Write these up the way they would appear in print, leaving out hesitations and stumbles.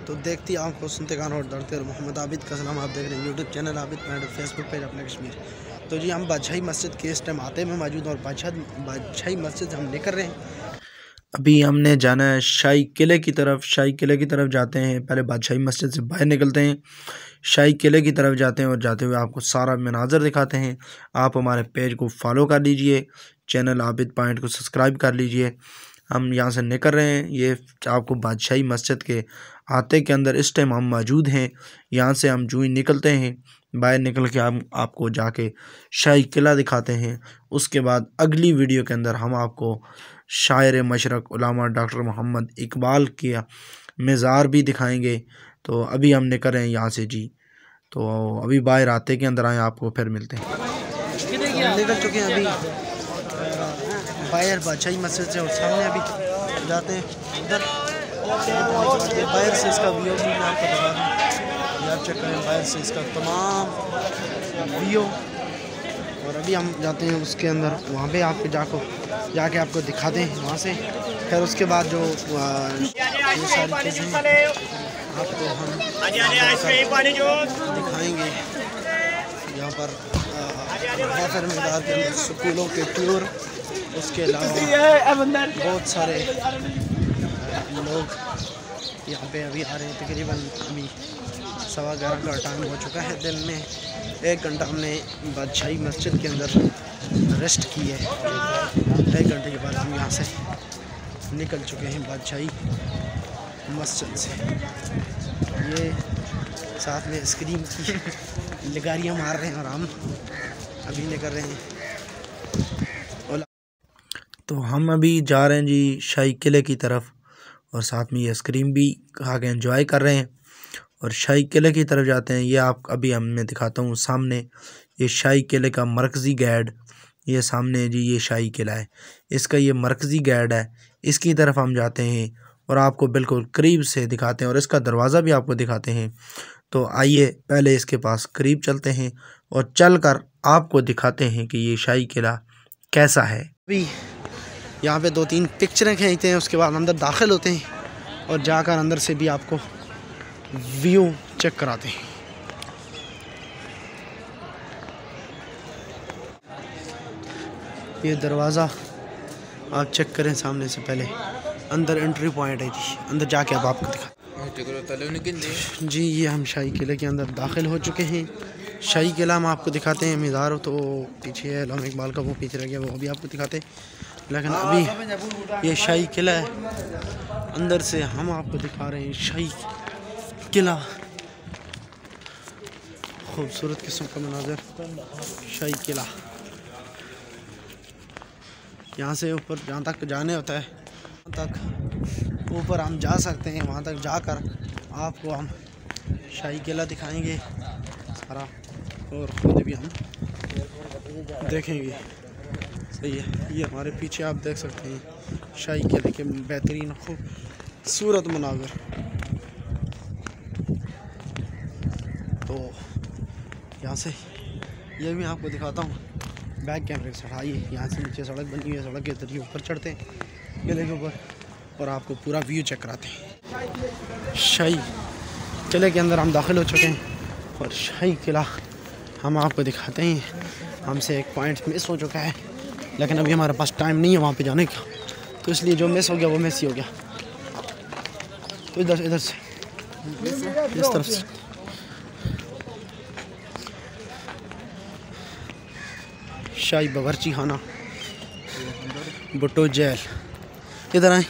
तो देखती आपको सुनते गाना और डरते और मोहम्मद आबिद का सलाम। आप देख रहे हैं YouTube channel Abid pant, Facebook page अपने कश्मीर। तो जी हम बादशाही मस्जिद के इस टाइम आते में मौजूद और बादशाही मस्जिद हम निकल रहे हैं। अभी हमने जाना है शाही किले की तरफ। शाही किले की तरफ जाते हैं, पहले बादशाही मस्जिद से बाहर निकलते हैं, शाही किले की तरफ जाते हैं और जाते हुए आपको सारा मनाज़र दिखाते हैं। आप हमारे पेज को फॉलो कर लीजिए, चैनल आबिद पॉइंट को सब्सक्राइब कर लीजिए। हम यहाँ से निकल रहे हैं, ये आपको बादशाही मस्जिद के आते के अंदर इस टाइम हम मौजूद हैं। यहाँ से हम जो ही निकलते हैं, बाहर निकल के हम आपको जाके शाही किला दिखाते हैं। उसके बाद अगली वीडियो के अंदर हम आपको शायर मशरक़ उलामा डॉक्टर मोहम्मद इकबाल के मज़ार भी दिखाएंगे। तो अभी हम निकल रहे हैं यहाँ से जी। तो अभी बाहर आते के अंदर आए, आपको फिर मिलते हैं। हम निकल चुके हैं अभी बाहर बादशाही मस्जिद से और सामने अभी जाते हैं उधर। बाहर से इसका व्यू भी मैं आपको बता दूँ, आप चेक करें बाहर से इसका तमाम व्यू। और अभी हम जाते हैं उसके अंदर, वहाँ पे आपको जाके आपको दिखाते हैं वहाँ से। फिर उसके बाद जो ये सारी चीज़ें आपको हम दिखाएंगे। यहाँ पर हैफर मैदान के अंदर स्कूलों के टूर, उसके अलावा बहुत सारे लोग यहाँ पे अभी आ रहे हैं। तकरीबन अभी 11:15 का टाइम हो चुका है। दिन में 1 घंटा हमने बादशाही मस्जिद के अंदर रेस्ट की है। 1 घंटे के बाद हम यहाँ से निकल चुके हैं बादशाही मस्जिद से। ये साथ में स्क्रीन की लगारियाँ मार रहे हैं और हम अभी निकल रहे हैं। तो हम अभी जा रहे हैं जी शाही किले की तरफ और साथ में ये स्क्रीन भी खा के एंजॉय कर रहे हैं और शाही किले की तरफ जाते हैं। ये आप अभी मैं दिखाता हूँ सामने, ये शाही किले का मरकज़ी गेट, ये सामने जी ये शाही किला है, इसका ये मरकज़ी गेट है। इसकी तरफ हम जाते हैं और आपको बिल्कुल करीब से दिखाते हैं और इसका दरवाज़ा भी आपको दिखाते हैं। तो आइए पहले इसके पास करीब चलते हैं और चलकर आपको दिखाते हैं कि ये शाही किला कैसा है। अभी यहाँ पे 2-3 पिक्चरें खींचते हैं, उसके बाद अंदर दाखिल होते हैं और जाकर अंदर से भी आपको व्यू चेक कराते हैं। ये दरवाज़ा आप चेक करें सामने से, पहले अंदर एंट्री पॉइंट है जी। अंदर जाके अब आपको दिखा जी। ये हम शाही किले के अंदर दाखिल हो चुके हैं। शाही किला हम आपको दिखाते हैं। मीज़ार तो पीछे है, अल्लामा इकबाल का वो पीछे रह गया, वो भी आपको दिखाते हैं। लेकिन अभी ये शाही किला है, अंदर से हम आपको दिखा रहे हैं शाही किला। खूबसूरत किस्म का मनाज़र शाही किला। यहाँ से ऊपर जहाँ तक जाने होता है वहाँ तक ऊपर हम जा सकते हैं। वहाँ तक जाकर आपको हम शाही किला दिखाएंगे सारा और खुद भी हम देखेंगे। सही है, ये हमारे पीछे आप देख सकते हैं शाही किले के बेहतरीन खूबसूरत मनाज़र। तो यहाँ से ये भी आपको दिखाता हूँ बैक कैमरे के साथ। आइए, यहाँ से नीचे सड़क बनी हुई है, सड़क के जरिए ऊपर चढ़ते हैं किले के ऊपर और आपको पूरा व्यू चेक कराते हैं। शाही किले के अंदर हम दाखिल हो चुके हैं और शाही किला हम आपको दिखाते हैं। हमसे एक पॉइंट मिस हो चुका है, लेकिन अभी हमारे पास टाइम नहीं है वहाँ पे जाने का, तो इसलिए जो मिस हो गया वो मिस ही हो गया। तो इधर से इस तरफ से शाही बावर्ची खाना, भुट्टो जेल। इधर आए,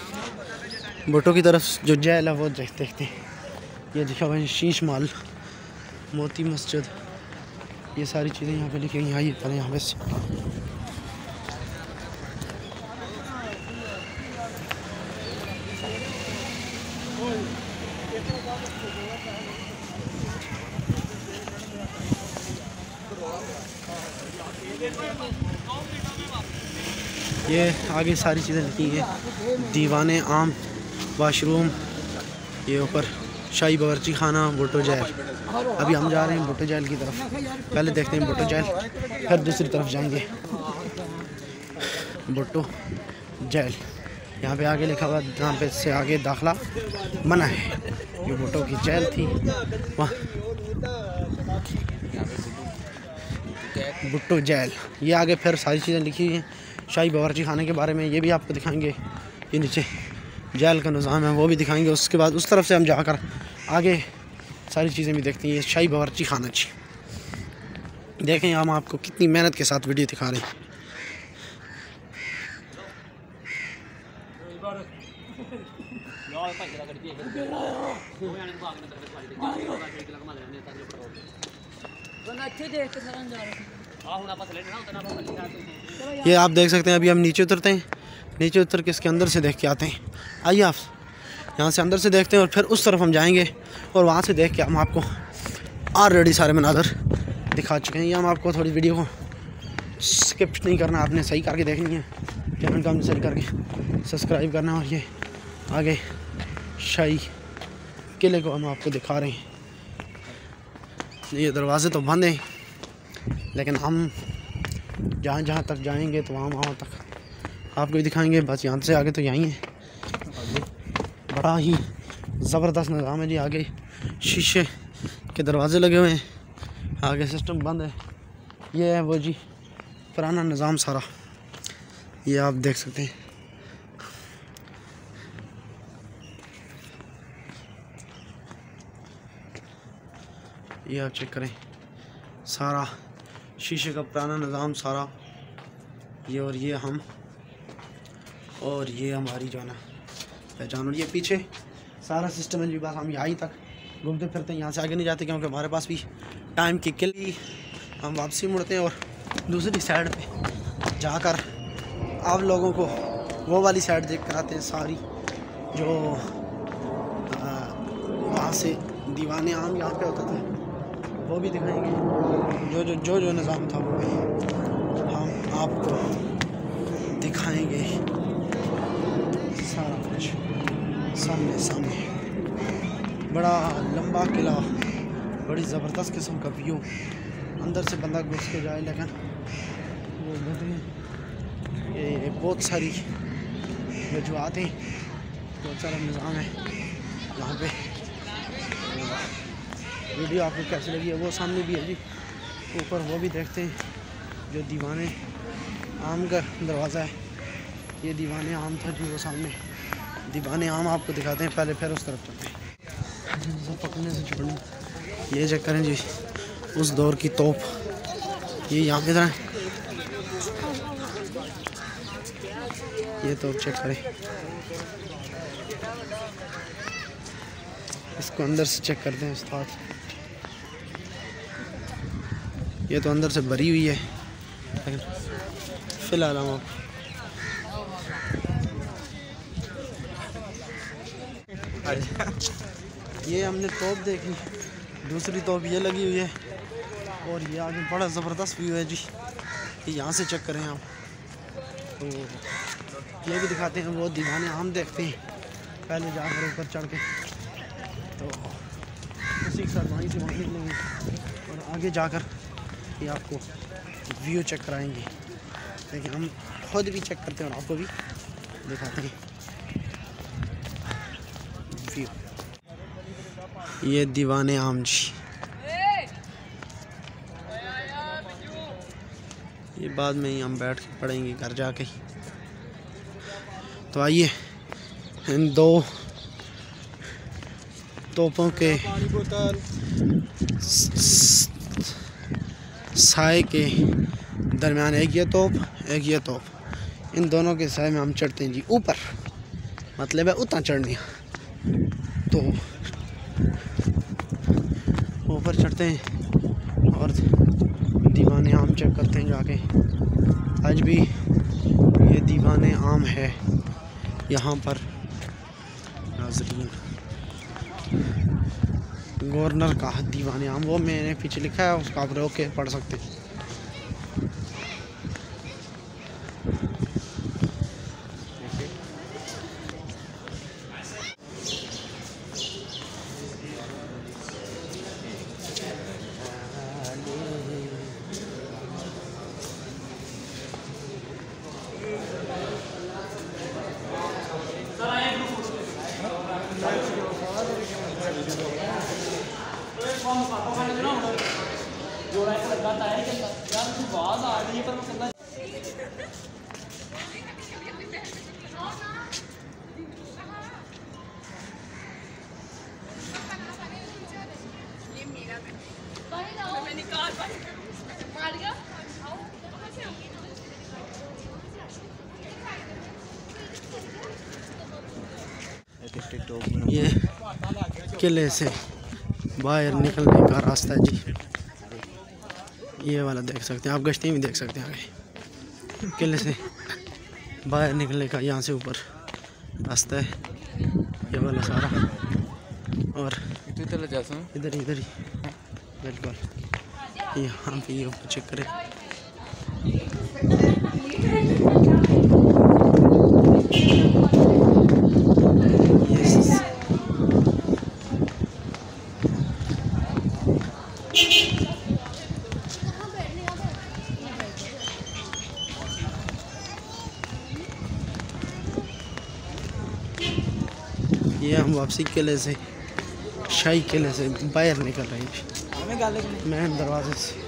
भुट्टो की तरफ जो जेल है वो देखते हैं। ये देखा भाई शीश महल, मोती मस्जिद, ये सारी चीज़ें यहाँ पे लिखी हुई हैं। आइए पहले यहाँ पे ये आगे सारी चीज़ें लिखी हैं। दीवाने आम, वाशरूम, ये ऊपर शाही बावर्ची खाना, भुट्टो जेल। अभी हम जा रहे हैं भुट्टो जेल की तरफ। पहले देखते हैं भुट्टो जेल, फिर दूसरी तरफ जाएंगे। भुट्टो जेल यहाँ पे आगे लिखा हुआ, यहाँ पे से आगे दाखिला मना है। ये भुट्टो की जेल थी, वहाँ भुट्टो जेल। ये आगे फिर सारी चीज़ें लिखी हुई हैं शाही बावर्ची खाने के बारे में, ये भी आपको दिखाएंगे। ये नीचे जेल का निज़ाम है वो भी दिखाएंगे। उसके बाद उस तरफ से हम जाकर आगे सारी चीज़ें भी देखते हैं। ये शाही बावर्ची खाना जी, देखें हम आपको कितनी मेहनत के साथ वीडियो दिखा रहे हैं। ये आप देख सकते हैं। अभी हम नीचे उतरते हैं, नीचे उतर के इसके अंदर से देख के आते हैं। आइए आप यहाँ से अंदर से देखते हैं और फिर उस तरफ हम जाएंगे और वहाँ से देख के हम आपको ऑलरेडी सारे मनाज़र दिखा चुके हैं। ये हम आपको थोड़ी वीडियो को स्किप नहीं करना, आपने सही करके देखनी है। चैनल को हमने सही करके सब्सक्राइब करना है। और ये आगे शाही किले को हम आपको दिखा रहे हैं। ये दरवाज़े तो बंद हैं, लेकिन हम जहाँ जहाँ तक जाएंगे तो वहाँ तक आपको भी दिखाएंगे। बस यहाँ से आगे तो यहीं है। बड़ा ही ज़बरदस्त निज़ाम है जी। आगे शीशे के दरवाज़े लगे हुए हैं, आगे सिस्टम बंद है। ये है वो जी पुराना निज़ाम सारा, ये आप देख सकते हैं। ये आप चेक करें, सारा शीशे का पुराना निज़ाम सारा। ये और ये हम, और ये हमारी जो है ना पहचान। और ये पीछे सारा सिस्टम है जी। बस हम यहाँ तक घूमते फिरते हैं, यहाँ से आगे नहीं जाते क्योंकि हमारे पास भी टाइम की किल। हम वापसी मुड़ते हैं और दूसरी साइड पे जाकर आप लोगों को वो वाली साइड देख कर आते हैं सारी, जो वहाँ से दीवाने आम यहाँ पे होता था वो भी दिखाएंगे। जो निज़ाम था वो भी हम आपको दिखाएंगे। सारा कुछ सामने बड़ा लंबा किला, बड़ी ज़बरदस्त किस्म का व्यू। अंदर से बंदा घुस के जाए, लेकिन वो बोलते ये बहुत सारी वजूहत हैं, बहुत सारा निज़ाम है यहाँ पे। वीडियो आपको कैसी लगी है वो सामने भी है जी, ऊपर वो भी देखते हैं। जो दीवाने आम का दरवाज़ा है, ये दीवाने आम था जी, वो सामने दीवाने आम आपको दिखाते हैं पहले, फिर उस तरफ चलते हैं। पकड़ने से छोड़ने ये चेक करें जी, उस दौर की तोप। ये यहाँ पे था, ये तोप चेक करें। इसको अंदर से चेक करते हैं उस्ताद। ये तो अंदर से भरी हुई है, लेकिन फिलहाल हम ये हमने तोप देखी, दूसरी तोप ये लगी हुई है। और ये आगे बड़ा ज़बरदस्त व्यू है जी, ये यहाँ से चेक करें आप। तो ये भी दिखाते हैं, वो दीवाने आम देखते हैं पहले जाकर ऊपर चढ़ के। तो उसी के साथ वहीं से वहाँ निकलेंगे और आगे जाकर ये आपको व्यू चेक कराएंगे। लेकिन हम खुद भी चेक करते हैं और आपको भी दिखाते हैं व्यू। ये दीवाने आम जी, ये बाद में ही हम बैठ के पढ़ेंगे घर जाके ही। तो आइए इन दो तोपों के साए के दरमियान, एक ये तोप एक ये तोप, इन दोनों के साए में हम चढ़ते हैं जी ऊपर, मतलब है उतना चढ़ने। तो ऊपर चढ़ते हैं और दीवाने आम चेक करते हैं जाके। आज भी ये दीवाने आम है यहाँ पर नाज़रीन। गवर्नर का दीवाने आम, वो मैंने पीछे लिखा है, उसको आप रोक के पढ़ सकते हैं। ये किले से बाहर निकलने का रास्ता है जी। ये वाला देख सकते हैं आप, गश्ती में देख सकते हैं आगे किले से बाहर निकलने का, यहाँ से ऊपर रास्ता है ये वाला सारा। और इधर इधर ही बिल्कुल यहाँ पे ये ऊपर चेक करें। ये हम वापसी किले से, शाही किले से बाहर निकल रहे हैं मेन दरवाजे से।